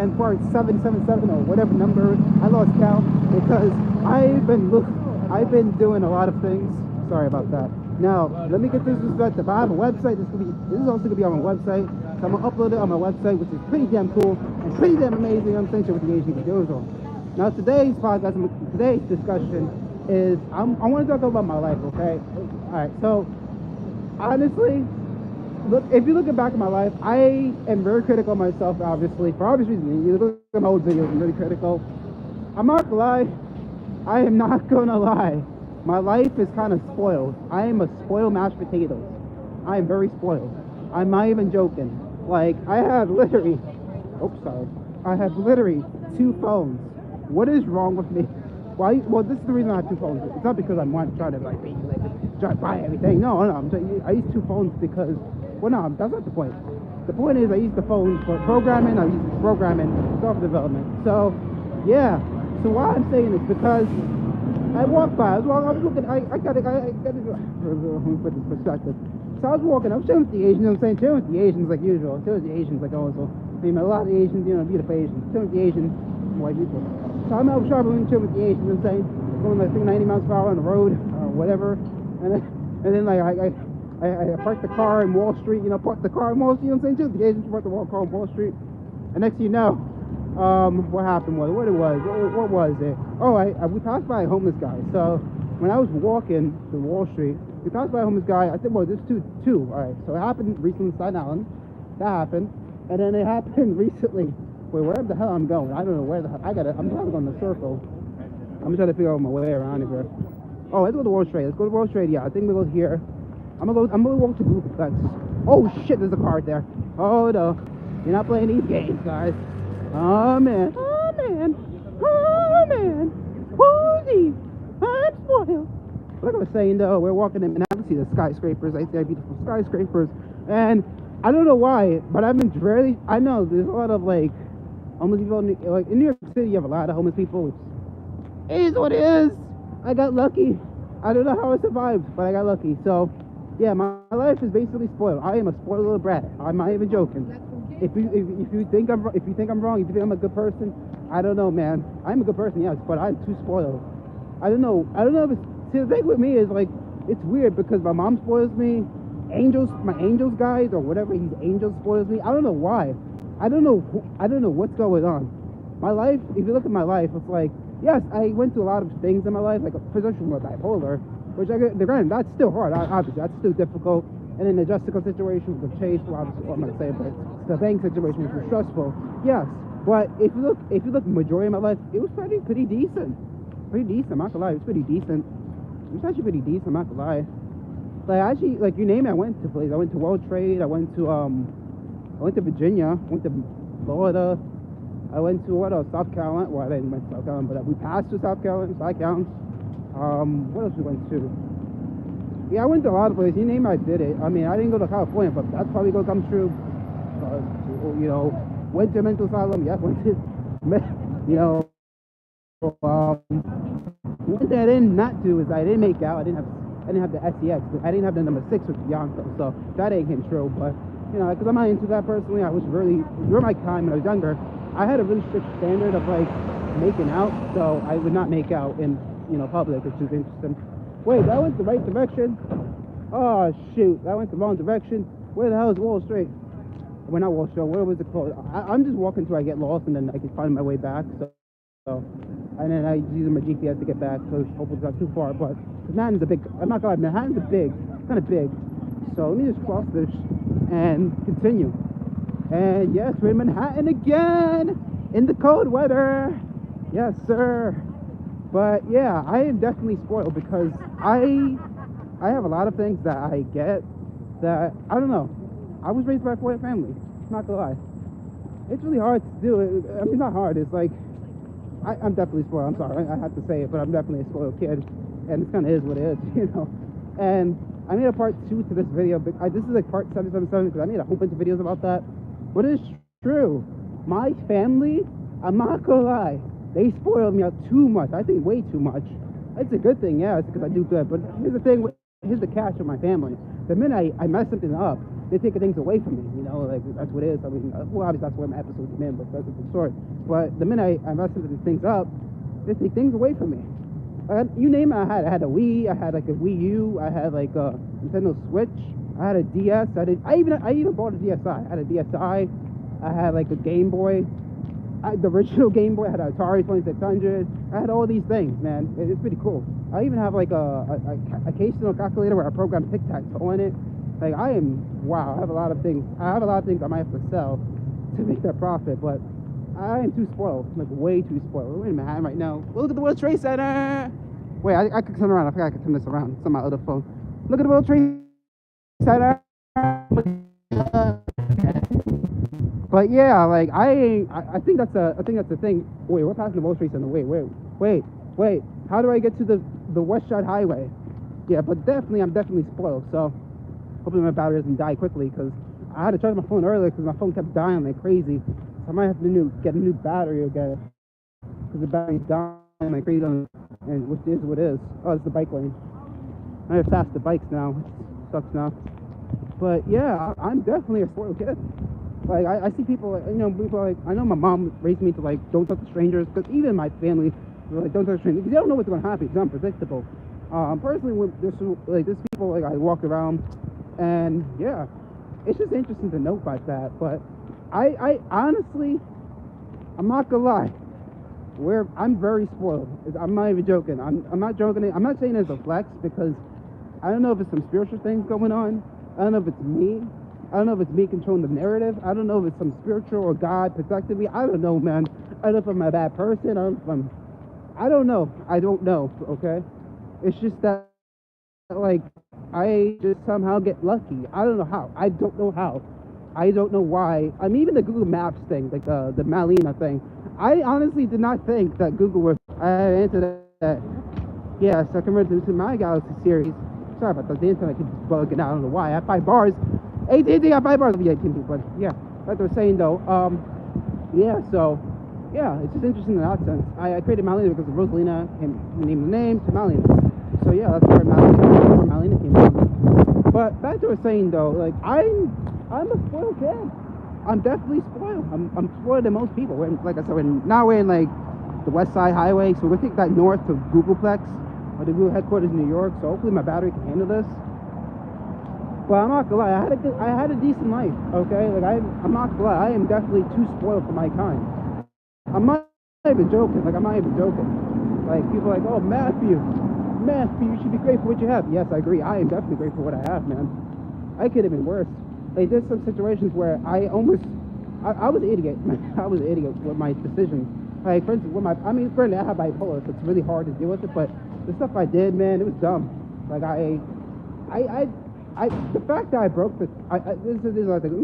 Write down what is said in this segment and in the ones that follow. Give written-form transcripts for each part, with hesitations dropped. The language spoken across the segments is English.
again, part 777 or whatever number. I lost count because I've been doing a lot of things. Sorry about that. Now, let me get this perspective. I have a website. This is also gonna be on my website. So I'm gonna upload it on my website, which is pretty damn cool and pretty damn amazing. I'm saying, share with the Asian individual. Now, today's discussion is I want to talk about my life. Okay. All right. So honestly, look, if you look back at my life, I am very critical of myself, obviously, for obvious reasons. You look at my old videos, I'm really critical. I'm not gonna lie. I am not gonna lie. My life is kind of spoiled. I am a spoiled mashed potatoes. I am very spoiled. I'm not even joking. Like, I have literally, I have literally 2 phones. What is wrong with me? Why? Well, this is the reason I have 2 phones. It's not because I'm trying to try to buy everything. No. I use 2 phones because, well, no, that's not the point. The point is I use the phone for programming. I use it for programming, self-development. So, yeah. So why I'm saying this because I walked by. I was looking. I got it. Let me put this perspective. So I was walking. I was chilling with the Asians. I'm saying chilling with the Asians like usual. Chilling with the Asians like also. I mean, a lot of Asians, beautiful Asians. Chilling with the Asians, white people. So I'm out shopping and chilling with the Asians. I'm saying going like 90 miles per hour on the road or whatever, and then like I parked the car in Wall Street. Parked the car in Wall Street. You know what I'm saying? Chilling with the Asians, parked the car in Wall Street. And next thing you know, what happened was, what was it? Oh, we passed by a homeless guy. So when I was walking to Wall Street, we passed by a homeless guy. I said, well, there's two. All right. So it happened recently in Staten Island. That happened. And then it happened recently. Wait, wherever the hell I'm going. I don't know where the hell. I'm probably going in a circle. I'm trying to figure out my way around here. Oh, let's go to World Trade. Let's go to World Trade. Yeah, I think we'll go here. I'm gonna walk to Googleplex. Oh shit, there's a car right there. Oh no. You're not playing these games, guys. Oh man. Who's I'm spoiled. Like I was saying though, we're walking in and I can see the skyscrapers. I see the beautiful skyscrapers. And I don't know why, but I've been really, I know there's a lot of like homeless people. Like in New York City, you have a lot of homeless people, which is what it is. I got lucky. I don't know how I survived, but I got lucky. So yeah, my life is basically spoiled. I am a spoiled little brat. I'm not even joking. If you think I'm wrong, if you think I'm a good person, I don't know, man. I'm a good person, yes, but I'm too spoiled. I don't know if it's, see, the thing with me is like, it's weird because my mom spoils me, my angels guys or whatever, he's angels spoils me. I don't know why. I don't know what's going on. My life, if you look at my life, it's like, yes, I went through a lot of things in my life, like for example, with bipolar, which granted, that's still hard, obviously, that's still difficult. And then the Jessica situation with Chase, well, obviously, what I'm gonna say, but the bank situation was stressful. Yes, but if you look, majority of my life, it was pretty decent. Pretty decent. I'm not gonna lie, it was pretty decent. It was actually pretty decent. I'm not gonna lie. Like actually, like you name it, I went to places. I went to World Trade. I went to Virginia. I went to Florida. I went to South Carolina. Well, I didn't went to South Carolina, but we passed to South Carolina. So that counts. What else we went to? Yeah, I went to a lot of places. You name it, I did it. I mean, I didn't go to California, but that's probably gonna come true. Went to a mental asylum. Yeah, went to, one thing I did not do is I didn't make out. I didn't have the SEX. I didn't have the number 6 with Bianca, so that ain't came true. But because I'm not into that personally. I was really during my time when I was younger, I had a really strict standard of like making out, so I would not make out in public, which is interesting. Wait, that went the right direction. Oh shoot, that went the wrong direction. Where the hell is Wall Street? Well, not Wall Street. What was it called? I'm just walking till I get lost, and then I can find my way back. So and then I use my GPS to get back. So hopefully it's not too far. But Manhattan's a big. I'm not gonna lie, Manhattan's kind of big. So let me just cross this and continue. And yes, we're in Manhattan again in the cold weather. Yes, sir. But yeah, I am definitely spoiled because I have a lot of things that I get that I don't know. I was raised by a spoiled family. Not gonna lie, it's really hard to do it. I mean, not hard. It's like I'm definitely spoiled. I'm sorry, I have to say it, but I'm definitely a spoiled kid, and it kind of is what it is, And I made a part 2 to this video. But this is like part 777 because I made a whole bunch of videos about that. But it's true. My family, I'm not gonna lie, they spoiled me out too much. I think way too much. It's a good thing, yeah, it's because I do good. But here's the thing, here's the catch of my family. The minute I mess something up, they're taking things away from me, you know, like, that's what it is. I mean, well, obviously that's where my episode came in, but that's a different story. But the minute I mess these things up, they take things away from me. You name it, I had a Wii, I had like a Wii U, I had like a Nintendo Switch, I had a DS, I even bought a DSi. I had a DSi, I had like a Game Boy, the original Game Boy, I had an Atari 2600, I had all these things, man. It's pretty cool. I even have like a occasional calculator where I program tic-tac-toe on it. Like, wow, I have a lot of things I might have to sell to make that profit, but I am too spoiled, like way too spoiled. We're in Manhattan right now. Look at the World Trade Center. Wait, I could turn around. I forgot I could turn this around. It's on my other phone. Look at the World Trade Center. But yeah, like I think that's a thing. Wait, we're passing the World Trade Center. Wait. How do I get to the West Side Highway? Yeah, but I'm definitely spoiled. So hopefully my battery doesn't die quickly, because I had to charge my phone earlier because my phone kept dying like crazy. I might have to get a new battery again, because the battery's dying like crazy, and which is what it is. Oh, it's the bike lane. I have faster bikes now, which sucks now. But yeah, I'm definitely a spoiled kid. Like, I see people, like, you know, people like, I know my mom raised me to, like, don't touch strangers, because even my family, they're like, don't touch strangers, because you don't know what's going to happen. It's unpredictable. Personally, when there's people, like, I walk around, and yeah, it's just interesting to note about that. But I honestly, I'm not gonna lie, I'm very spoiled. I'm not even joking. I'm not joking. I'm not saying it's a flex, because I don't know if it's some spiritual things going on. I don't know if it's me. I don't know if it's me controlling the narrative. I don't know if it's some spiritual or God protecting me. I don't know, man. I don't know if I'm a bad person. I don't know. I don't know, okay? It's just that, like, I just somehow get lucky. I don't know how. I don't know how. I don't know why. I mean, even the Google Maps thing, like the Malina thing, I honestly did not think that Google would answer that. Yes, I converted to my Galaxy series. Sorry about that. The internet keeps bugging out. I don't know why. I have 5 bars. AT&T got 5 bars. Yeah, AT&T, but yeah, like I was saying though. Yeah. So yeah, it's just interesting in that sense. I created Malina because of Rosalina and named the name to Malina. So yeah, that's where Malina came from. But back to what I was saying though, like I'm a spoiled kid. I'm definitely spoiled. I'm spoiled than most people. Like I said, now we're in like the West Side Highway, so we'll take that north to Googleplex, or the Google headquarters in New York. So hopefully my battery can handle this. But I'm not gonna lie, I had a decent life. Okay, like I'm not gonna lie, I am definitely too spoiled for my kind. I'm not even joking. Like, I'm not even joking. Like, people are like, oh, Matthew, you should be grateful for what you have. Yes, I agree. I am definitely grateful for what I have, man. I could have been worse. Like, there's some situations where I was an idiot. I was an idiot with my decisions. Like, for instance, granted, I have bipolar, so it's really hard to deal with it, but the stuff I did, man, it was dumb. Like, the fact that I broke let me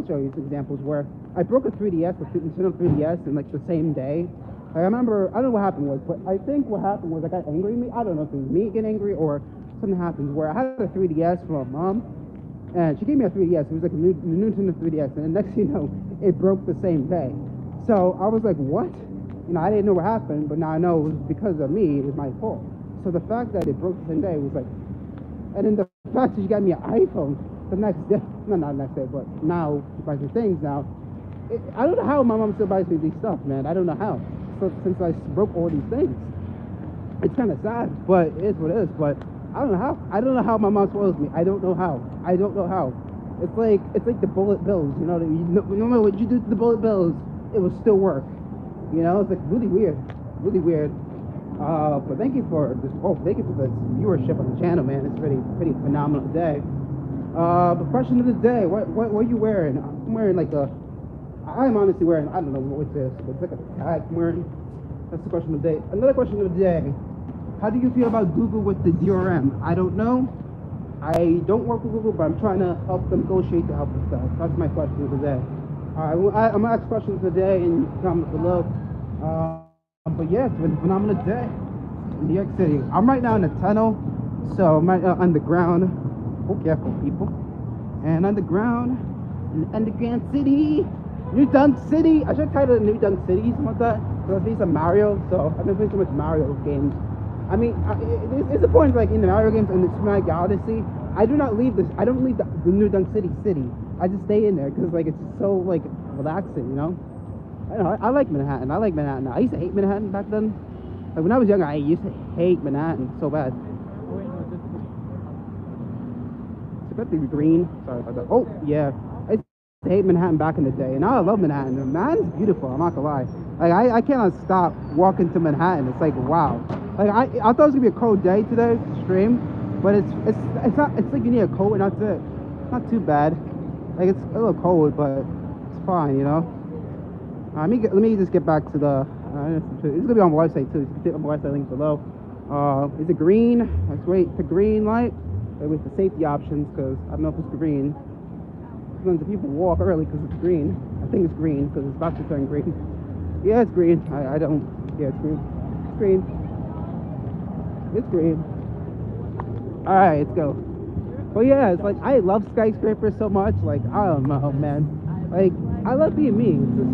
show you some examples where I broke a 3DS, a Nintendo 3DS, in like the same day. Like, I remember, I don't know what happened was, but I think what happened was I got angry at me. I don't know if it was me getting angry or something happened where I had a 3DS from my mom, and she gave me a 3DS. It was like a new Nintendo 3DS, and the next thing you know, it broke the same day. So I was like, what? You know, I didn't know what happened, but now I know it was because of me. It was my fault. So the fact that it broke the same day was like, and then the fact that she got me an iPhone the next day, not the next day, but now she buys me things now. I don't know how my mom still buys me these stuff, man. I don't know how. So since I broke all these things, it's kind of sad, but it is what it is. But I don't know how. I don't know how my mom spoils me. I don't know how. It's like the bullet bills. You know, no matter what you do to the bullet bills, it will still work. You know, it's like really weird. But thank you for this. Thank you for this viewership on the channel, man. It's pretty phenomenal day. The question of the day: what are you wearing? I'm wearing like I'm honestly wearing, I don't know what this, but it's like a tag I'm wearing. That's the question of the day. Another question of the day: how do you feel about Google with the DRM? I don't know. I don't work with Google, but I'm trying to help them negotiate to help with stuff. That's my question of the day. I'm gonna ask questions of the day and comment below. But yeah, it's been a phenomenal day in New York City. I'm right now in a tunnel, so I'm right underground. Oh, careful, people. And underground, in underground city, New Dunk City. I should title it New Dunk City, something like that. So it's based on Mario, so I've been playing so much Mario games. I mean, it's the point, like in the Mario games and the Super Mario Odyssey, I don't leave the New Dunk City. I just stay in there because like it's just so like relaxing, you know. I don't know. I like Manhattan. I like Manhattan. I used to hate Manhattan back then. Like when I was younger, I used to hate Manhattan so bad. It's about to be green. Sorry about that. Oh yeah, I used to hate Manhattan back in the day, and now I love Manhattan. Manhattan's beautiful. I'm not gonna lie. Like I cannot stop walking to Manhattan. It's like wow. Like I thought it was gonna be a cold day today to stream, but it's not. It's like you need a coat and that's it. Not too bad. Like it's a little cold, but it's fine, you know. Let me just get back to the. It's gonna be on my website too. You can see on my website link below. Is it green? Let's wait. The green light. With the safety options, because I don't know if it's green. Sometimes the people walk early because it's green. I think it's green because it's about to turn green. Yeah, it's green. I don't. Yeah, it's green. It's green. It's green. All right, let's go. But yeah, it's like I love skyscrapers so much. Like I don't know, man. Like I love being me. It's just,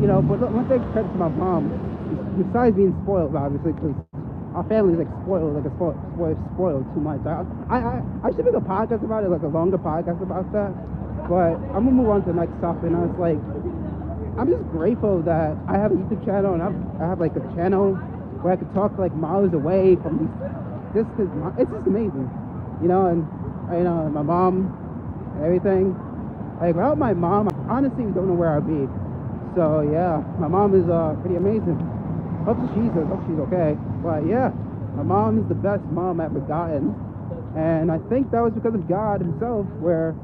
you know. But one thing credit to my mom, besides being spoiled, obviously, because our family's like spoiled, like spoiled too much. I should make a podcast about it, like a longer podcast about that. But I'm gonna move on to the next topic. And I was like, I'm just grateful that I have a YouTube channel and I have like a channel where I could talk like miles away from these. It's just amazing, you know. And you know, my mom, and everything. Like without my mom, I honestly don't know where I'd be. So yeah, my mom is pretty amazing. Hope she's okay. But yeah, my mom is the best mom I've ever gotten, and I think that was because of God Himself. Where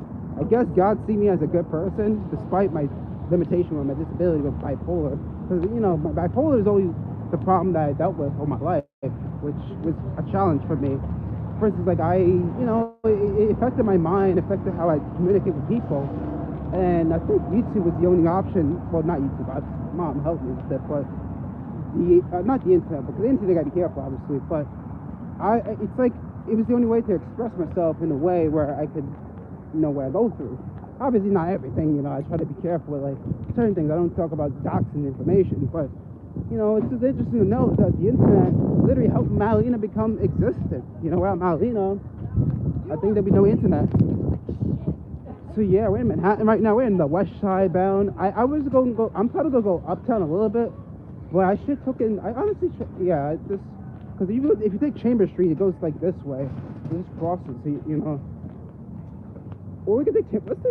I guess God see me as a good person despite my limitation with my disability with bipolar. Because you know, my bipolar is always the problem that I dealt with all my life, which was a challenge for me. For instance, like you know, it affected my mind, affected how I communicate with people, and I think YouTube was the only option. Well, not YouTube. Mom helped me with it, but. Not the internet, because the internet gotta be careful, obviously, but it's like it was the only way to express myself in a way where I could know what I go through. Obviously, not everything, you know. I try to be careful with like certain things. I don't talk about doxing information, but you know, it's just interesting to know that the internet literally helped Malina become existent. You know, without Malina, I think there'd be no internet. So yeah, we're in Manhattan right now. We're in the West Side bound. I was going to go. I'm probably gonna go uptown a little bit. Well, I should took in. I honestly, yeah, just because if you take Chamber Street, it goes like this way. It just crosses, so you know. Or we could take. Let's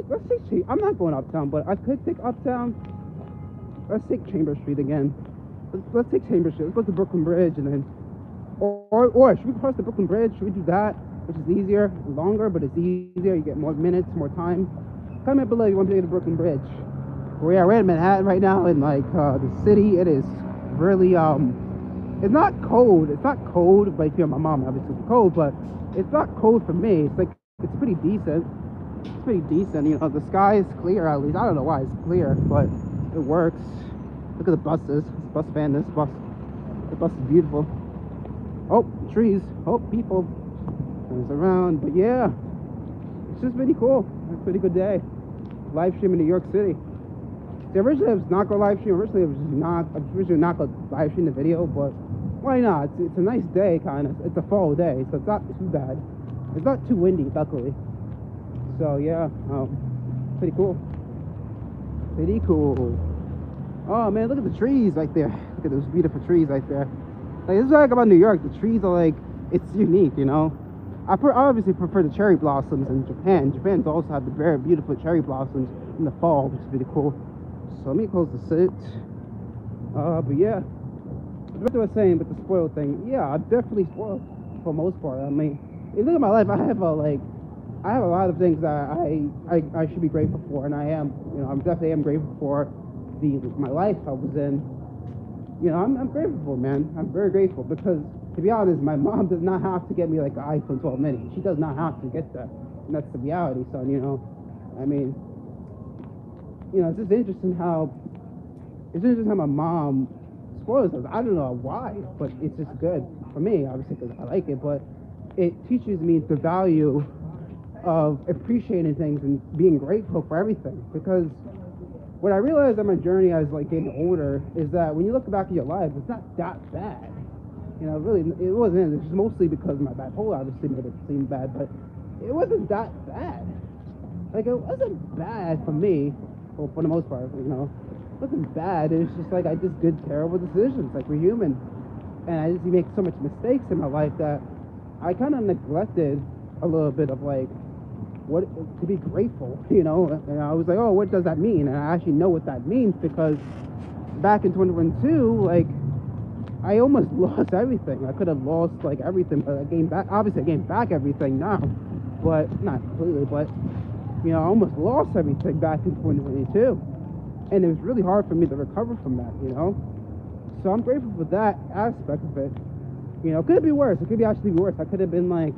take. I'm not going uptown, but I could take uptown. Let's take Chamber Street again. Let's take Chamber Street. Let's go to Brooklyn Bridge and then, or should we cross the Brooklyn Bridge? Should we do that? Which is easier, longer, but it's easier. You get more minutes, more time. Comment below if you want to take the Brooklyn Bridge. We're in Manhattan right now, in like the city. It is really it's not cold. It's not cold, but if you're my mom, obviously it's cold, but it's not cold for me. It's like it's pretty decent. It's pretty decent, you know. The sky is clear at least. I don't know why it's clear, but it works. Look at the buses. This bus van. The bus is beautiful. Oh, trees. Oh, people. Turns around, but yeah, it's just pretty cool. It's a pretty good day. Live stream in New York City. Originally I was not going to live stream. Originally not going to live stream the video, but why not? It's a nice day, kind of. It's a fall day, so it's not too bad. It's not too windy, luckily. So yeah, pretty cool. Pretty cool. Oh man, look at the trees right there. Look at those beautiful trees right there. Like this is what I like about New York. The trees are like, it's unique, you know. I obviously prefer the cherry blossoms in Japan. Japan's also have the very beautiful cherry blossoms in the fall, which is pretty cool. So let me close the sit. But yeah, what I was saying with the spoiled thing, yeah, I'm definitely spoiled for the most part. I mean, if you look at my life, I have a lot of things that I should be grateful for, and I am. You know, I'm definitely grateful for my life I was in. You know, I'm grateful for, man. I'm very grateful because, to be honest, my mom does not have to get me like an iPhone 12 mini. She does not have to get that, and that's the reality, son. You know, I mean. You know, it's just interesting how my mom spoils us. I don't know why, but it's just good for me, obviously, because I like it. But it teaches me the value of appreciating things and being grateful for everything. Because what I realized on my journey as like getting older is that when you look back at your life, it's not that bad. You know, really, it wasn't. It's mostly because of my bipolar obviously made it seem bad, but it wasn't that bad. Like, it wasn't bad for me, well, for the most part, you know. It wasn't bad. It was just like I just did terrible decisions. Like, we're human. And I just make so much mistakes in my life that I kind of neglected a little bit of, like, what to be grateful, you know. And I was like, oh, what does that mean? And I actually know what that means, because back in 2022, like, I almost lost everything. I could have lost, like, everything, but I gained back. Obviously, I gained back everything now, but not completely. But, you know, I almost lost everything back in 2022, and it was really hard for me to recover from that, you know. So I'm grateful for that aspect of it. You know, could it be worse? It could be actually worse. I could have been, like,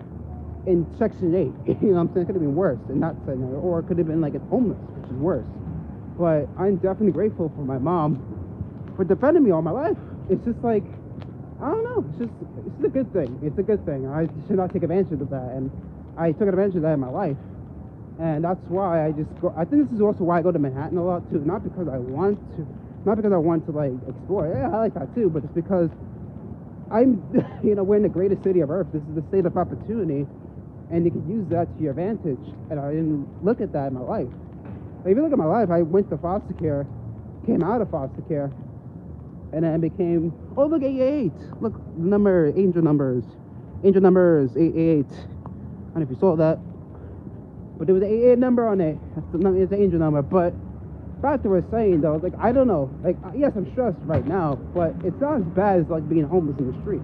in Section 8, you know what I'm saying? It could have been worse, and not saying that, or it could have been, like, in homeless, which is worse. But I'm definitely grateful for my mom for defending me all my life. It's just like, I don't know, it's a good thing. It's a good thing. I should not take advantage of that, and I took advantage of that in my life. And that's why I just go. I think this is also why I go to Manhattan a lot too. Not because I want to, like, explore. Yeah, I like that too, but it's because I'm, you know, we're in the greatest city of Earth. This is the state of opportunity, and you can use that to your advantage. And I didn't look at that in my life. Like, if you look at my life, I went to foster care, came out of foster care, and then became, oh, look, 888. Look, angel numbers, 888. I don't know if you saw that, but there was an 88 number on it. It's an angel number. But back to what I was saying, though, like, I don't know. Like, yes, I'm stressed right now, but it's not as bad as, like, being homeless in the street.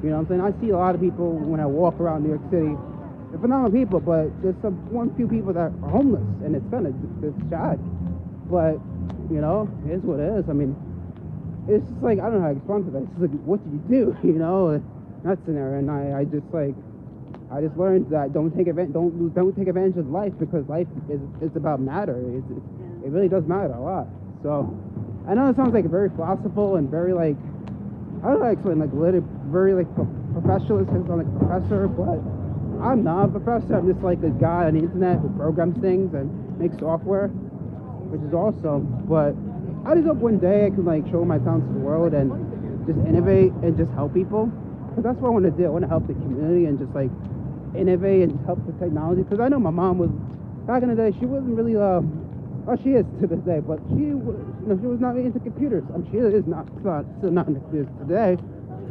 You know what I'm saying? I see a lot of people when I walk around New York City. They're phenomenal people, but there's one few people that are homeless, and it's kind of it's sad. But, you know, it is what it is. I mean, it's just like, I don't know how to respond to that. It's just like, what do you do? You know, in that scenario. And I just learned that don't take advantage of life, because life is about matter. It really does matter a lot. So I know it sounds like very philosophical and very, like, I don't know how to explain, like, very, like, professional. It sounds like a professor, but I'm not a professor. I'm just like a guy on the internet who programs things and makes software, which is awesome. But I just hope one day I can, like, show my talents to the world and just innovate and just help people. Because that's what I want to do. I want to help the community and just, like, innovate and help the technology. Because I know my mom was, back in the day, she wasn't really, well, she is to this day, but she was not really into computers. She is not, still not into computers today.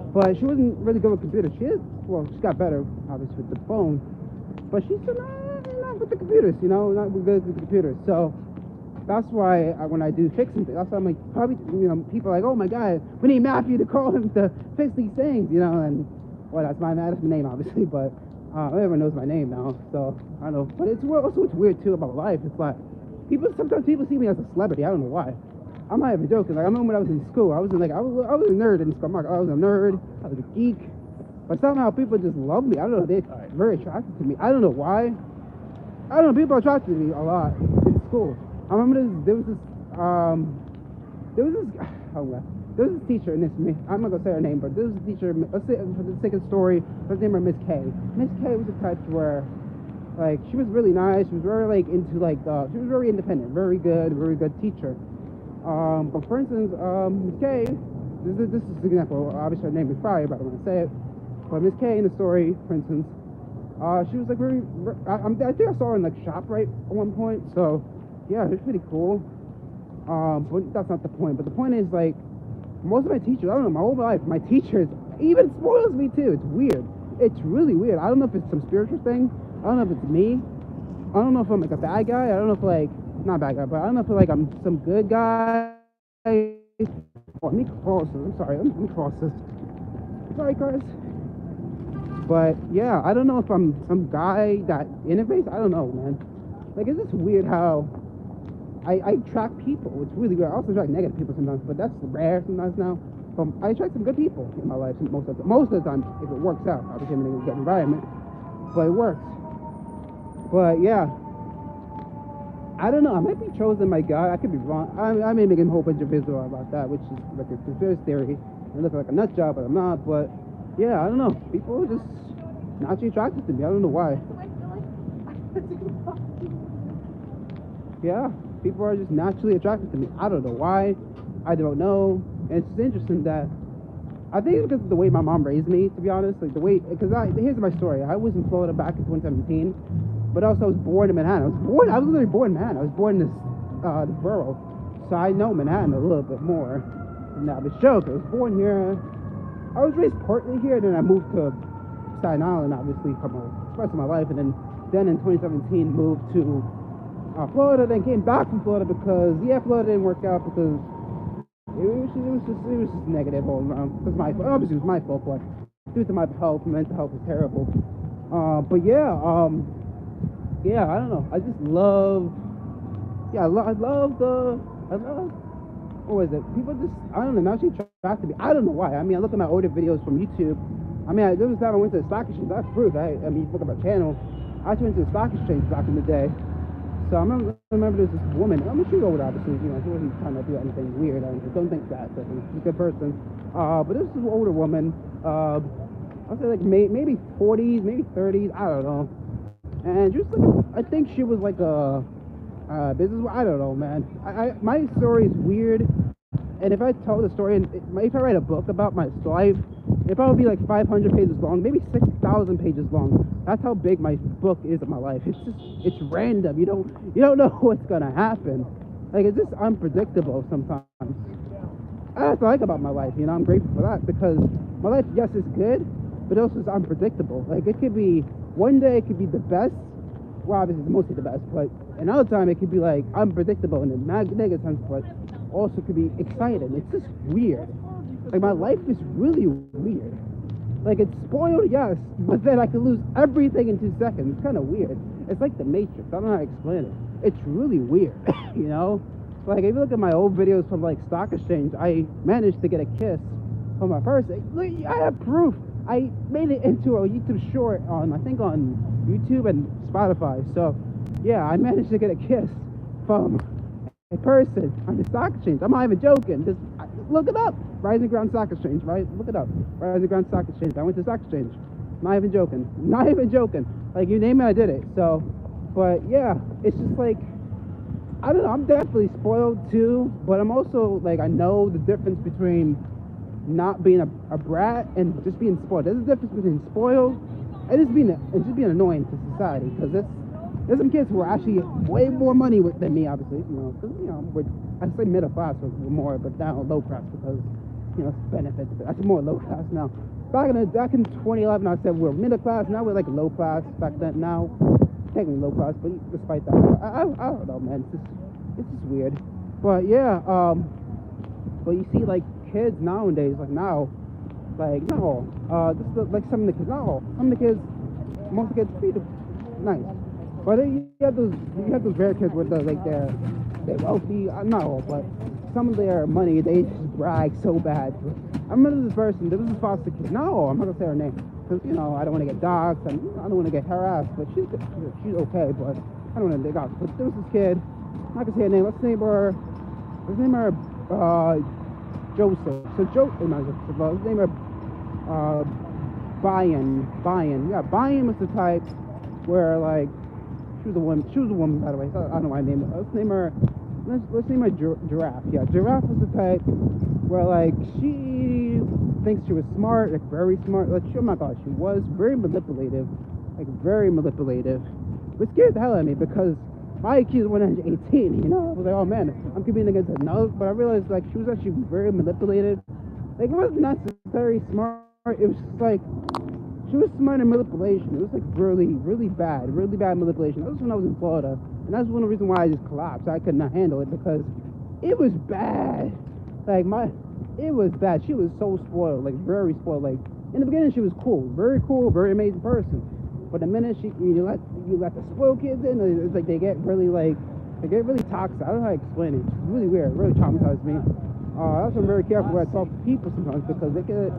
But she wasn't really good with computers. She got better, obviously, with the phone. But she's still not with the computers, you know, not good with the computers. So that's why when I do fixing things, that's why I'm like, probably, you know, people are like, oh my God, we need Matthew to call him to fix these things, you know, and, well, that's my name, obviously, but everyone knows my name now, so I don't know. But it's also what's weird, too, about life. It's like, sometimes people see me as a celebrity. I don't know why. I'm not even joking. Like, I remember when I was in school, I was a nerd in school. I was a nerd. I was a geek. But somehow people just love me. I don't know. They're very attracted to me. I don't know why. I don't know. People are attracted to me a lot in school. I remember there was this teacher, and I'm not gonna say her name, but this was a teacher. Let's say for the sake of the story, let's name her Miss K. Miss K was the type where, like, she was really nice. She was very, like, into, like, she was very independent, very good teacher. But for instance, Miss K, this is an example. Obviously, her name is Fire, but I don't want to say it. But Miss K in the story, for instance, she was, like, I think I saw her in, like, ShopRite at one point. So yeah, it was pretty cool. But that's not the point. But the point is, like, most of my teachers, I don't know, my whole life, my teachers even spoils me too. It's weird. It's really weird. I don't know if it's some spiritual thing. I don't know if it's me. I don't know if I'm, like, a bad guy. I don't know if, like, not a bad guy, but I don't know if, like, I'm some good guy. Oh, let me cross this. I'm sorry. Let me cross this. Sorry, guys. But yeah, I don't know if I'm some guy that innovates. I don't know, man. Like, it's just weird how I attract people. It's really weird. I also attract negative people sometimes, but that's rare sometimes now. But I attract some good people in my life most of the time, if it works out. Obviously, I'm in a good environment, but it works. But yeah, I don't know. I might be chosen by God. I could be wrong. I may make a whole bunch of videos about that, which is like a conspiracy theory. I look like a nut job, but I'm not. But yeah, I don't know. People are just naturally attracted to me. I don't know why. Yeah, people are just naturally attracted to me. I don't know why. I don't know. And it's just interesting that I think it's because of the way my mom raised me, to be honest. Like, the way, because here's my story. I was in Florida back in 2017, but also I was born in Manhattan. I was literally born in Manhattan. I was born in this borough, so I know Manhattan a little bit more. And that was a joke. I was born here. I was raised partly here, then I moved to Staten Island, obviously, for the rest of my life, and then in 2017 moved to Florida, then came back from Florida because Florida didn't work out because it was just negative all around. Obviously it was my fault, but due to my health, mental health was terrible. But I don't know. I just love. I love what was it? People just, I don't know, naturally attracted to me. I don't know why. I mean, I look at my older videos from YouTube. I mean, there was a time I went to the stock exchange. That's proof. I mean, you look at my channel. I went to the stock exchange back in the day. So I remember there was this woman. I mean, she was older, obviously. You know, she wasn't trying to do anything weird. I don't think that. She's a good person. But this is an older woman. I'll say like maybe 40s, maybe 30s. I don't know. And just like, I think she was like a business. I don't know, man. My story is weird, and if I tell the story, and if I write a book about my life, it probably be like 500 pages long, maybe 6,000 pages long. That's how big my book is of my life. It's random. You don't know what's gonna happen. Like, it's just unpredictable sometimes. That's what I like about my life. You know, I'm grateful for that because my life, yes, is good, but also is unpredictable. Like, it could be one day, it could be the best. Well, obviously, it's mostly the best, but another time it could be like unpredictable in a negative sense, but also could be exciting. It's just weird. Like, my life is really weird. Like, it's spoiled, yes, but then I could lose everything in 2 seconds. It's kind of weird. It's like the Matrix. I don't know how to explain it. It's really weird, you know? Like, if you look at my old videos from, like, Stock Exchange, I managed to get a kiss from my first. Look, I have proof. I made it into a YouTube short on, I think, on YouTube and Spotify. So, yeah, I managed to get a kiss from a person on the stock exchange. I'm not even joking. Just look it up. Rising Ground Stock Exchange, right? Look it up. Rising Ground Stock Exchange. I went to Stock Exchange. Not even joking. Not even joking. Like, you name it, I did it. So, but yeah, it's just like, I don't know. I'm definitely spoiled too, but I'm also like, I know the difference between not being a brat and just being spoiled. There's a difference between spoiled and just being annoying to society. Because there's some kids who are actually way more money than me, obviously. You know, because I say middle class or more, but now low class because benefits. But that's more low class now. Back in 2011, I said we're middle class. Now we're like low class. Back then, now technically low class, but despite that, I don't know, man. It's just weird. But yeah, but you see, like, kids nowadays, like now, like not all, just like some of the kids, not all, some of the kids, most of the kids, pretty nice. But then you have those rare kids where they're wealthy, not all, but some of their money, they just brag so bad. I remember this person, there was this foster kid, no, I'm not gonna say her name, because, I don't want to get doxxed, and I don't want to get harassed, but she's okay, but I don't want to get doxxed. But there was this kid, I'm not gonna say her name, let's name her Joseph. So his name is Bayan. Yeah, Bayan was the type where, like, she was a woman, by the way. So I don't know why I named her. Let's name her Giraffe. Yeah, Giraffe was the type where, like, she thinks she was smart, like very smart. Like, oh my gosh, she was very manipulative, It scared the hell out of me because my IQ is 118, I was like, oh man, I'm competing against a nose, but I realized, like, she was actually very manipulated. Like, it wasn't necessarily smart, it was just like, she was smart in manipulation. It was like really bad manipulation. That was when I was in Florida, and that's one of the reasons why I just collapsed. I could not handle it because it was bad. Like, it was bad. She was so spoiled, like, very spoiled. Like, in the beginning, she was cool, very amazing person. But the minute you let the spoiled kids in, it's like they get really toxic. I don't know how to explain it. It's really weird. It really traumatized me. That's why I'm very careful when I talk to people sometimes because they get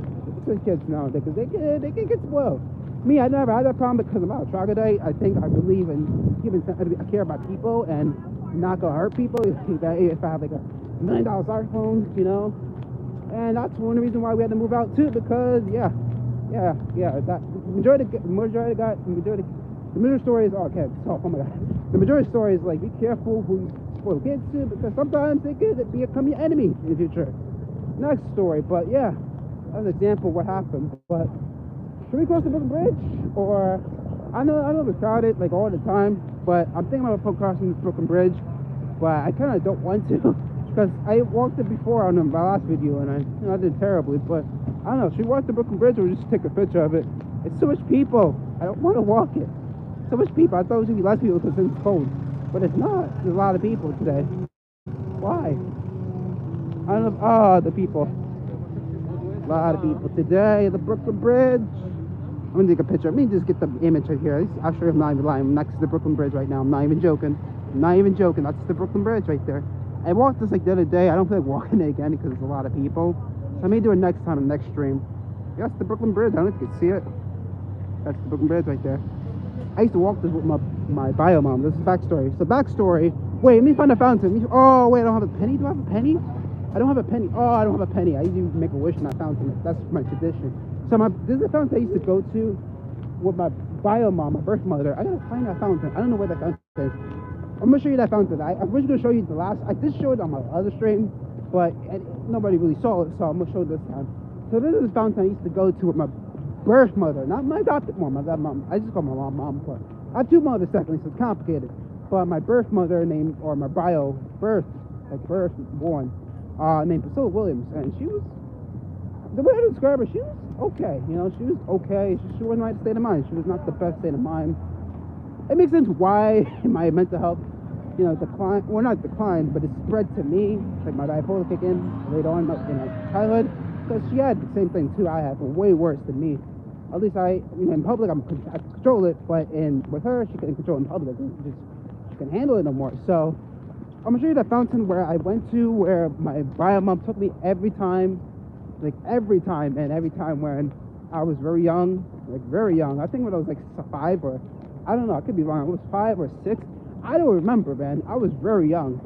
kids now because they can get spoiled. Me, I never had that problem because I'm not a troglodyte. I think I believe in I care about people and not gonna hurt people. If I have like $1 million smartphone, and that's one of the reasons why we had to move out too because that the majority stories are okay. Oh my god, the majority of stories, like, be careful who you spoil kids to because sometimes they could become your enemy in the future. Next story, but yeah, that's an example of what happened. But should we cross the Brooklyn Bridge or I know it's crowded like all the time, but I'm thinking about crossing this Brooklyn Bridge, but I kind of don't want to because I walked it before on my last video and I did terribly. But I don't know. Should we walk the Brooklyn Bridge or just take a picture of it? It's so much people. I don't want to walk it. So much people. I thought it was gonna be less people because it's cold, but it's not. There's a lot of people today. Why? I don't know. Oh, the people. A lot of people today. The Brooklyn Bridge. I'm gonna take a picture. Let me just get the image right here. I'll show you. I'm not even lying. I'm next to the Brooklyn Bridge right now. I'm not even joking. I'm not even joking. That's the Brooklyn Bridge right there. I walked this like the other day. I don't feel like walking it again because there's a lot of people. So I may do it next time in the next stream. That's the Brooklyn Bridge. I don't know if you can see it. That's the Brooklyn Bridge right there. I used to walk this with my bio mom. This is backstory. So backstory. Wait, let me find a fountain. Oh wait, I don't have a penny. Do I have a penny? I don't have a penny. Oh, I don't have a penny. I usually make a wish in that fountain. That's my tradition. So this is a fountain I used to go to with my bio mom, my birth mother. I gotta find that fountain. I don't know where that fountain is. I'm gonna show you that fountain. I was gonna show you the last. I did show it on my other stream, but nobody really saw it, so I'm gonna show it this time. So this is the fountain I used to go to with my birth mother, not my adopted mom. My adopted mom. I just call my mom. But I have two mothers technically, so it's complicated. But my birth mother named, or my bio birth, like birth born, named Priscilla Williams, and she was, the way I describe her, she was okay. You know, she was okay. She wasn't the right state of mind. She was not the best state of mind. It makes sense why my mental health, you know, declined. Well, not declined, but it spread to me. Like my bipolar kicked in later on in childhood. Because she had the same thing too. I had, but way worse than me. At least I in public, I control it, but with her, she couldn't control it in public. She couldn't handle it no more. So I'm gonna show you that fountain where I went to, where my bio mom took me every time, when I was very young, like very young. I think when I was like 5 or, I don't know, I could be wrong. I was 5 or 6. I don't remember, man. I was very young.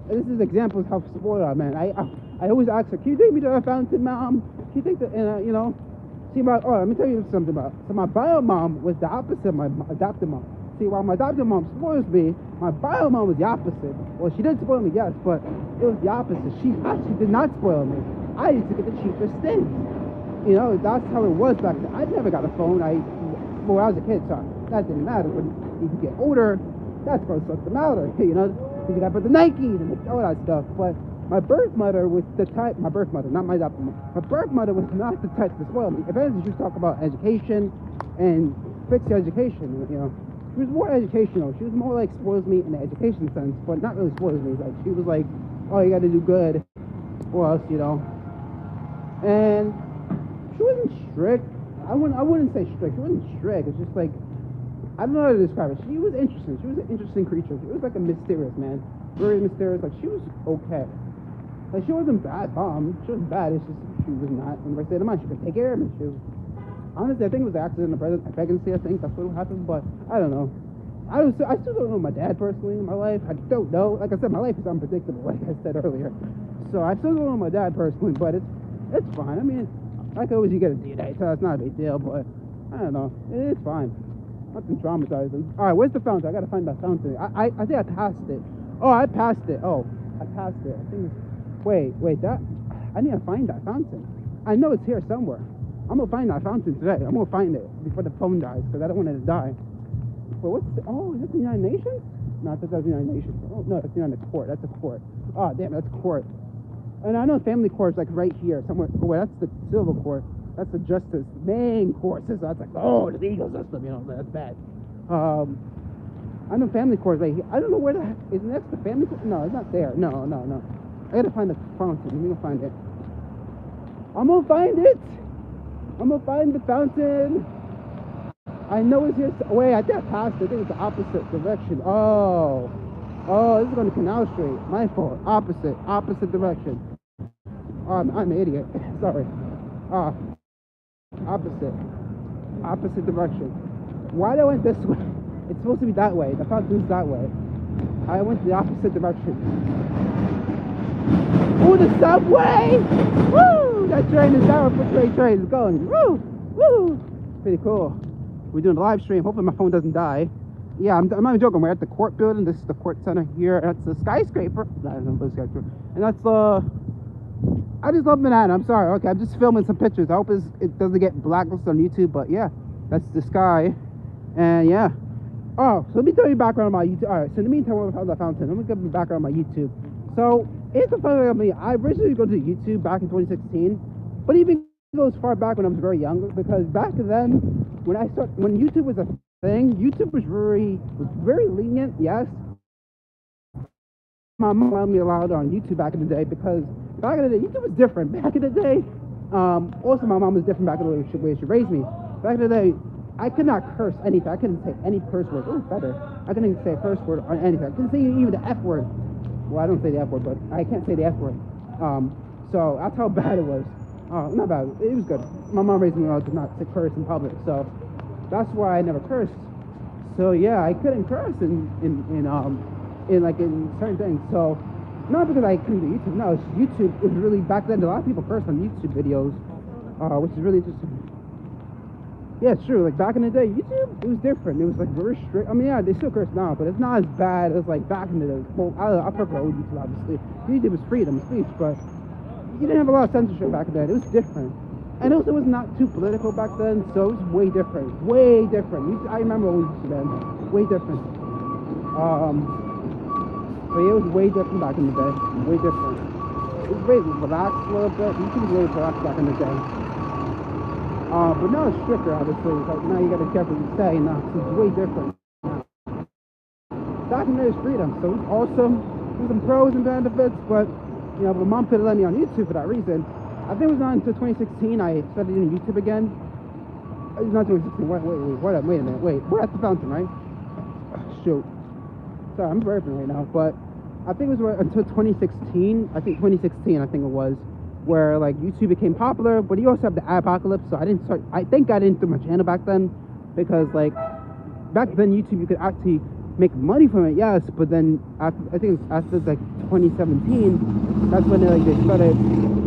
And this is examples of how spoiled I'm, man. I always ask her, can you take me to that fountain, mom? Can you take the, and you know, see let me tell you something about. So my bio mom was the opposite of my adopted mom. See, while my adopted mom spoils me, my bio mom was the opposite. Well, she did spoil me, yes, but it was the opposite. She actually did not spoil me. I used to get the cheapest things. You know, that's how it was back then. I never got a phone. When I was a kid, so that didn't matter. But you get older, that's going to suck the matter. You know, because you got to put the Nikes and all that stuff. But my birth mother was the type, my birth mother, not my adopted mom. My birth mother was not the type to spoil me. If anything, she was talking about education and fix your education, you know. She was more educational. She was more like spoils me in the education sense, but not really spoils me. Like, she was like, oh, you got to do good, or else, you know. And she wasn't strict. I wouldn't say strict. She wasn't strict. It's just like, I don't know how to describe it. She was interesting. She was an interesting creature. She was like a mysterious, man. Very mysterious. Like, she was okay. Like, she wasn't bad, she wasn't bad. It's just, she was not in the right state of mind. She could take care of me. She was, honestly, I think it was an accident of pregnancy. I think that's what happened, but I don't know. I still don't know my dad personally in my life. I don't know. Like I said, my life is unpredictable, like I said earlier. So I still don't know my dad personally, but it's fine. I mean, like always, you get a DNA, so it's not a big deal, but I don't know. It's fine. Nothing traumatizing. All right, where's the fountain? I gotta find that fountain. I think I passed it. Oh, I passed it. Oh, I passed it. I think. Wait, I need to find that fountain. I know it's here somewhere. I'm gonna find that fountain today. I'm gonna find it before the phone dies, because I don't want it to die. But is that the United Nations? No, that's the United Nations. Oh, no, that's the United Court. That's a court. Oh, damn, that's court. And I know family court is like right here, somewhere. Oh, wait, that's the civil court. That's the justice main court system. That's like, oh, the legal system, you know, that's bad. I know family court is right here. I don't know where the heck, is it next to family court? No, it's not there. No. I gotta find the fountain. Let me go find it. I'm gonna find it. I'm gonna find the fountain. I know it's here. Wait, I think I passed it. I think it's the opposite direction. Oh, this is going to Canal Street. My fault. Opposite direction. I'm an idiot. Sorry. Opposite direction. Why did I went this way? It's supposed to be that way. The fountain's that way. I went the opposite direction. Oh, the subway! Woo! That train is down. Train is going. Woo! Pretty cool. We're doing a live stream. Hopefully my phone doesn't die. Yeah, I'm not even joking. We're at the court building. This is the court center here. That's the skyscraper. And that's I just love Manhattan. I'm sorry. Okay, I'm just filming some pictures. I hope it doesn't get blacklisted on YouTube. But yeah, that's the sky. And yeah. Oh, so let me tell you background on my YouTube. All right, so in the meantime, what I found let me give you background on my YouTube. So it's the funny thing about me. I originally go to YouTube back in 2016, but even goes far back when I was very young. Because back then, when YouTube was a thing, YouTube was very lenient. Yes, my mom allowed me allowed on YouTube back in the day because back in the day YouTube was different. Back in the day, also my mom was different back in the way she raised me. Back in the day, I could not curse anything. I couldn't say any curse word. Oh, better. I couldn't even say a curse word on anything. I couldn't say even the F word. Well, I don't say the F word, but I can't say the F word. So that's how bad it was. Not bad. It was good. My mom raised me well to not to curse in public, so that's why I never cursed. So yeah, I couldn't curse in certain things. So not because I couldn't do YouTube. No, it's YouTube is really back then. A lot of people cursed on YouTube videos, which is really interesting. Yeah, it's true. Like back in the day, YouTube, it was different. It was like very strict. I mean, yeah, they still curse now, but it's not as bad as like back in the day. Well, I prefer old YouTube, obviously. YouTube was freedom of speech, but you didn't have a lot of censorship back then. It was different. And also, it was not too political back then, so it was way different. Way different. I remember old YouTube then. Way different. But it was way different back in the day. Way different. It was very relaxed a little bit. YouTube was really relaxed back in the day. But now it's stricter, obviously. Like now you gotta be careful what you say. Now it's way different. Back in the day was freedom, so it was awesome. There's some pros and benefits, but you know, my mom couldn't let me on YouTube for that reason. I think it was not until 2016 I started doing YouTube again. It was not 2016. Wait a minute. Wait, we're at the fountain, right? Oh, shoot. Sorry, I'm burping right now, but I think it was until 2016. I think it was. Where like YouTube became popular, but you also have the apocalypse. So I think I didn't do my channel back then, because like back then YouTube you could actually make money from it, yes. But then after like 2017, that's when they started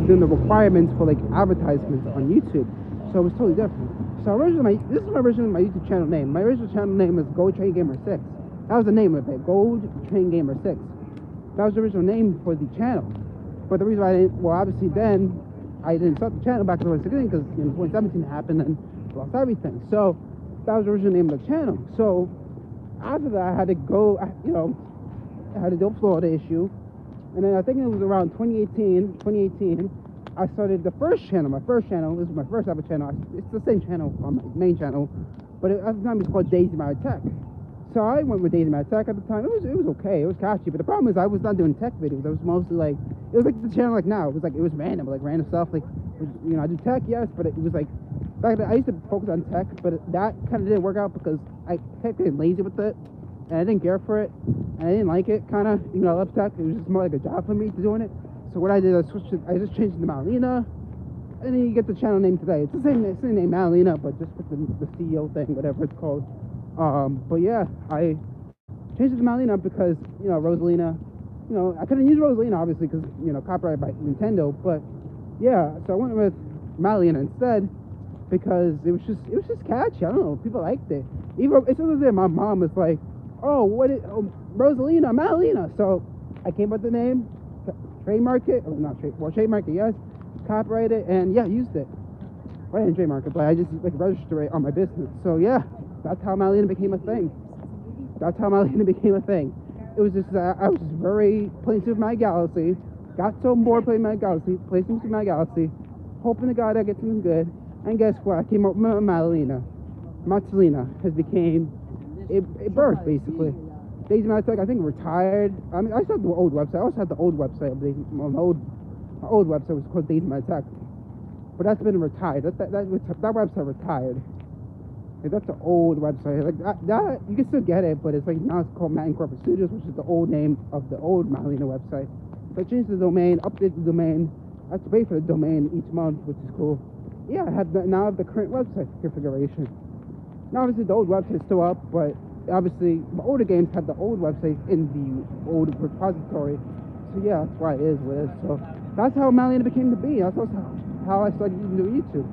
doing the requirements for like advertisements on YouTube. So it was totally different. So this is my YouTube channel name. My original channel name was Gold Train Gamer 6. That was the name of it, Gold Train Gamer 6. That was the original name for the channel. But the reason why obviously then I didn't start the channel back in 2016 because 2017 happened and lost everything. So that was the original name of the channel. So after that, I had to go, I had to do a Florida issue. And then I think it was around 2018, I started the first channel. My first channel, this was my first ever channel. It's the same channel on my main channel, but at the time it was called Daisy My Tech. So I went with Daisy My Tech at the time. It was okay. It was catchy, but the problem is I was not doing tech videos. I was mostly like, it was like the channel like now. It was random, like random stuff. Like, I do tech, yes, but it was like, back then I used to focus on tech, but that kind of didn't work out because I kept getting lazy with it, and I didn't care for it, and I didn't like it, kind of. Even though I love tech, it was just more like a job for me to doing it. So what I did, I just changed it to Malina, and then you get the channel name today. It's the same name, Malina, but just with the CEO thing, whatever it's called. But yeah, I changed it to Malina because, Rosalina, I couldn't use Rosalina obviously because, copyright by Nintendo, but yeah, so I went with Malina instead because it was just catchy. I don't know, people liked it. Even as soon as my mom was like, Rosalina, Malina. So I came up with the name, trademark it, trademark it, yes, copyright it, and yeah, used it. Well, I didn't trademark it, but I just registered it on my business. So yeah. That's how Malina became a thing. It was just I was just very playing Super Mario Galaxy. Got so bored playing Mario Galaxy, playing Super Mario Galaxy, hoping to God I get something good. And guess what? I came up with Malina. Matsalina has became a birth basically. Daisy My Tech, I think, retired. I mean, I still have the old website. I also had the old website. My old website was called Daisy My Tech, but that's been retired. That website retired. Like, that's the old website. Like that you can still get it, but it's like now it's called Matt Corporate Studios, which is the old name of the old Malina website. So I changed the domain, updated the domain. I have to pay for the domain each month, which is cool. Yeah, now I have the current website configuration. Now obviously the old website's still up, but obviously the older games had the old website in the old repository. So yeah, that's why it is what it is. So that's how Malina became to be. That's also how I started using YouTube.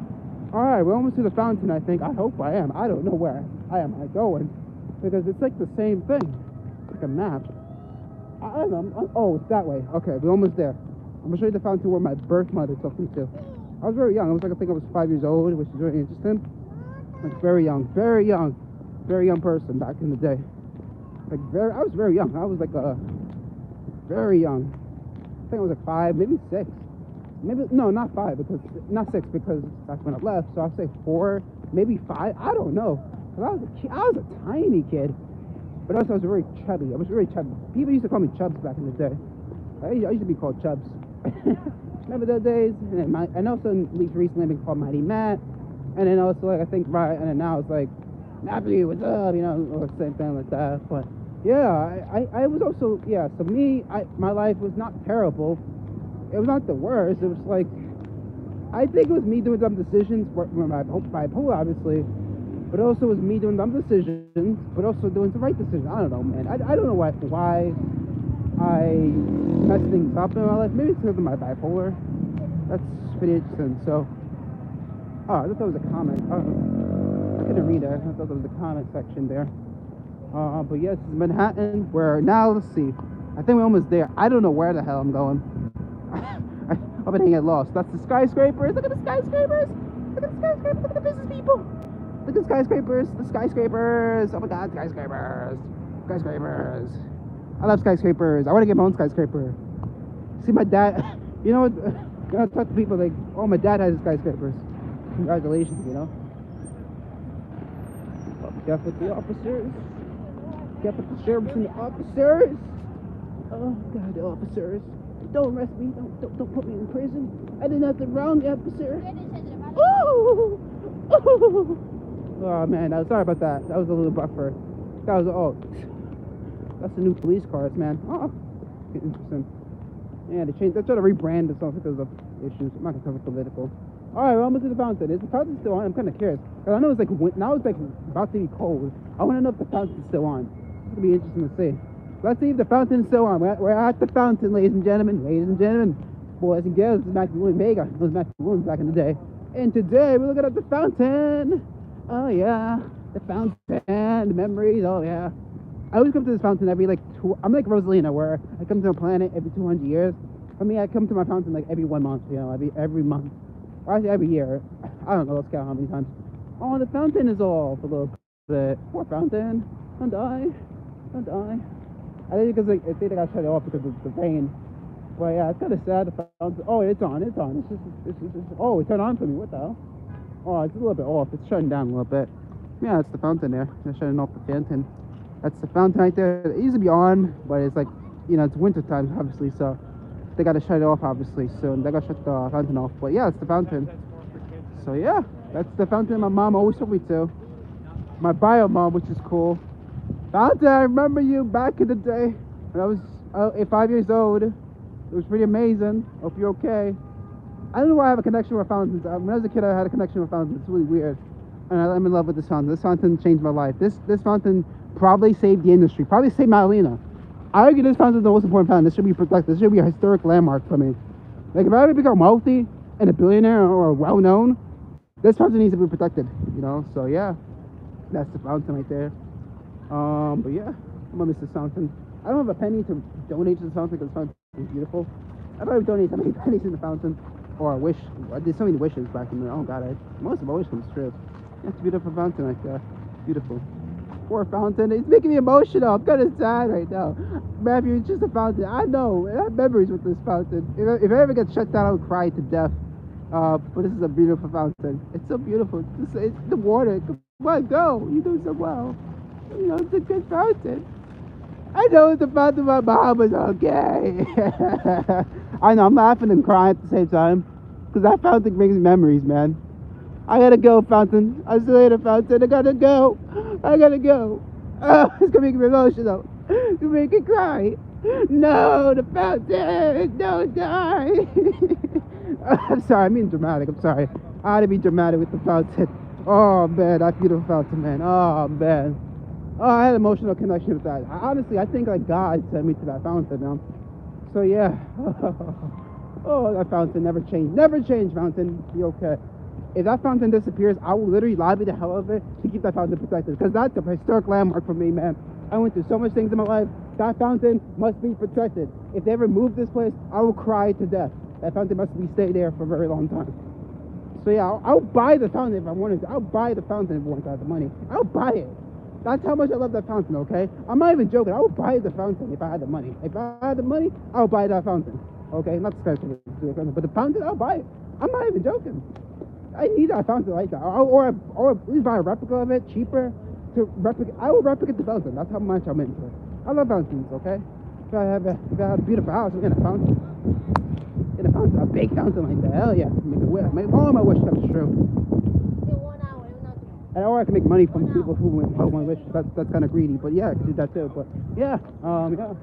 Alright, we're almost to the fountain, I think. I hope I am. I don't know where I am going. Because it's like the same thing. It's like a map. I don't know. Oh, it's that way. Okay, we're almost there. I'm going to show you the fountain where my birth mother took me to. I was very young. I think I was 5 years old, which is very interesting. I was very young. Very young. Very young person back in the day. Like I was very young. I was like very young. I think I was like 5, maybe 6. Maybe no, not 5 because not 6 because that's when I left. So I'd say 4, maybe 5. I don't know. Cause I was a kid. I was a tiny kid, but also I was very chubby. I was very chubby. People used to call me Chubs back in the day. I used to be called Chubs. Remember those days? And also at least recently I've been called Mighty Matt. And then also like I think right, and then now it's like Nappy, what's up? You know, or same thing like that. But yeah, I was also So me, my life was not terrible. It was not the worst. It was like I think it was me doing dumb decisions. My bipolar, obviously, but also it was me doing dumb decisions, but also doing the right decisions. I don't know, man. I don't know why I mess things up in my life. Maybe it's because of my bipolar. That's pretty interesting. So, I thought that was a comment. I couldn't read it. I thought that was a comment section there. But yes, it's Manhattan. Where now? Let's see. I think we're almost there. I don't know where the hell I'm going. I've been getting lost. That's the skyscrapers. Look at the skyscrapers. Look at the skyscrapers. Look at the business people. Look at the skyscrapers. The skyscrapers. Oh my God, skyscrapers. Skyscrapers. I love skyscrapers. I want to get my own skyscraper. See my dad. You know what? I talk to people like, oh, my dad has skyscrapers. Congratulations, you know. Get with the officers. Get with the sheriffs and the officers. Oh God, the officers. Don't arrest me. Don't put me in prison. I did nothing wrong, officer. Oh, oh man, sorry about that. That was a little buffer. That was that's the new police cars, man. Oh, interesting. Yeah, they changed. They're trying to rebrand and stuff because of issues. I'm not gonna cover political. All right, we're almost to the fountain. Is the fountain still on? I'm kind of curious because I know it's like now it's like about to be cold. I want to know if the fountain's still on. It's gonna be interesting to see. Let's see if the fountain's still on. We're at the fountain, ladies and gentlemen. Ladies and gentlemen, boys and girls. This is Matthew William Vega. This was Matthew Williams back in the day. And today we're looking at the fountain. Oh yeah, the fountain, the memories. Oh yeah. I always come to this fountain every I'm like Rosalina, where I come to a planet every 200 years. For me, I come to my fountain like every 1 month. You know, every month, or actually every year. I don't know. Let's count how many times. Oh, the fountain is off a little bit. Poor fountain. Don't die. Don't die. I think because I think I got shut off because of the rain. But yeah, it's kind of sad. The fountain. Oh, it's on. It's on. It's just. Oh, it turned on for me. What the hell? Oh, it's a little bit off. It's shutting down a little bit. Yeah, it's the fountain there. They're shutting off the fountain. That's the fountain right there. It used to be on, but it's like, you know, it's winter time, obviously, so they got to shut it off, obviously, soon. They got to shut the fountain off. But yeah, it's the fountain. So yeah, that's the fountain my mom always took me to. My bio mom, which is cool. Fountain, I remember you back in the day when I was 5 years old. It was pretty amazing. Hope you're okay. I don't know why I have a connection with fountains. When I was a kid, I had a connection with fountains. It's really weird. And I'm in love with this fountain. This fountain changed my life. This fountain probably saved the industry. Probably saved Madalena. I argue this fountain is the most important fountain. This should be protected. This should be a historic landmark for me. Like if I ever become wealthy and a billionaire or well known, this fountain needs to be protected. You know. So yeah, that's the fountain right there. But yeah, I'm gonna miss this fountain. I don't have a penny to donate to this fountain because the fountain is beautiful. I probably donate so many pennies in the fountain, or a wish. I did so many wishes back in there. Oh God, most of my wishes comes true. That's a beautiful fountain right there. Beautiful. Poor fountain. It's making me emotional. I'm kind of sad right now. Matthew, it's just a fountain. I know. I have memories with this fountain. If I ever get shut down, I would cry to death. But this is a beautiful fountain. It's so beautiful. It's the water. Come on, go. You do so well. You know, it's a good fountain. I know the fountain my mom was okay. I know. I'm laughing and crying at the same time. Because that fountain brings me memories, man. I gotta go, fountain. I'll see you later, fountain. I gotta go. I gotta go. Oh, it's gonna make me emotional. It's gonna make me cry. No, the fountain. Don't die. I'm sorry. I'm being dramatic. I'm sorry. I had to be dramatic with the fountain. Oh, man. That beautiful fountain, man. Oh, man. Oh, I had an emotional connection with that. Honestly, I think like God sent me to that fountain, man. So, yeah. Oh, that fountain never changed. Never changed, fountain. Be okay. If that fountain disappears, I will literally lobby the hell out of it to keep that fountain protected. Because that's a historic landmark for me, man. I went through so much things in my life. That fountain must be protected. If they ever move this place, I will cry to death. That fountain must stay there for a very long time. So yeah, I'll buy the fountain if I wanted to. I'll buy the fountain if I wanted to have the money. I'll buy it. That's how much I love that fountain, okay? I'm not even joking. I would buy the fountain if I had the money. If I had the money, I would buy that fountain. Okay, not the skyscraper, but the fountain, I'll buy it. I'm not even joking. I need that fountain like that, or at least buy a replica of it, cheaper to replicate. I will replicate the fountain. That's how much I'm into it. I love fountains. Okay, if I had a beautiful house, I'm gonna a fountain, a big fountain like that. Hell yeah, make it wish. Make all my wish comes true. And or I can make money from people who want my wish. That's kind of greedy, but yeah, I can do that too. But yeah, yeah.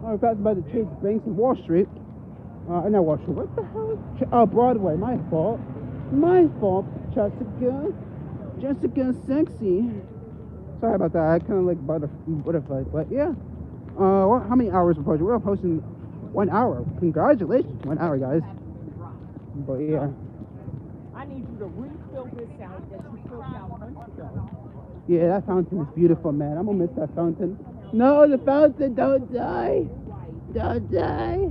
I was passing by the Chase Banks in Wall Street. Not Wall Street. What the hell? Broadway. My fault. My fault, Jessica. Jessica sexy. Sorry about that. I kind of like butterfly, but yeah. How many hours we're posting? We're posting 1 hour. Congratulations, 1 hour, guys. But yeah. I need you to refill this out that you filled out months ago. Yeah, that fountain is beautiful, man. I'm gonna miss that fountain. No, the fountain, don't die. Don't die.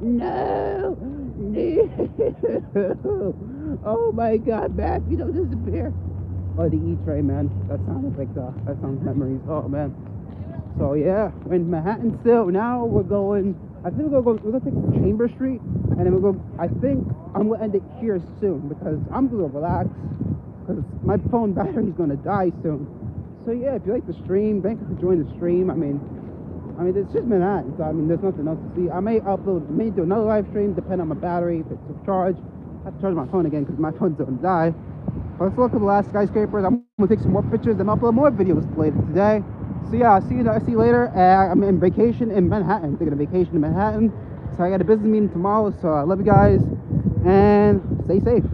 No. No. Oh my God, Matthew, don't disappear. Oh, the E-tray, man. That sounded like that sounds memories. Oh man. So yeah, we're in Manhattan still. Now we're going. I think we're gonna take Chamber Street, and then we'll go. I think I'm gonna end it here soon because I'm gonna relax because my phone battery's gonna die soon. So yeah, if you like the stream, thank you for joining the stream. I mean, it's just Manhattan, so I mean, there's nothing else to see. I may do another live stream, depending on my battery, if it's charged. I have to charge my phone again because my phone's gonna die. But let's look at the last skyscrapers. I'm gonna take some more pictures and upload more videos later today. So yeah, I'll see you later. I'm in vacation in Manhattan. I'm taking a vacation in Manhattan. So I got a business meeting tomorrow. So I love you guys and stay safe.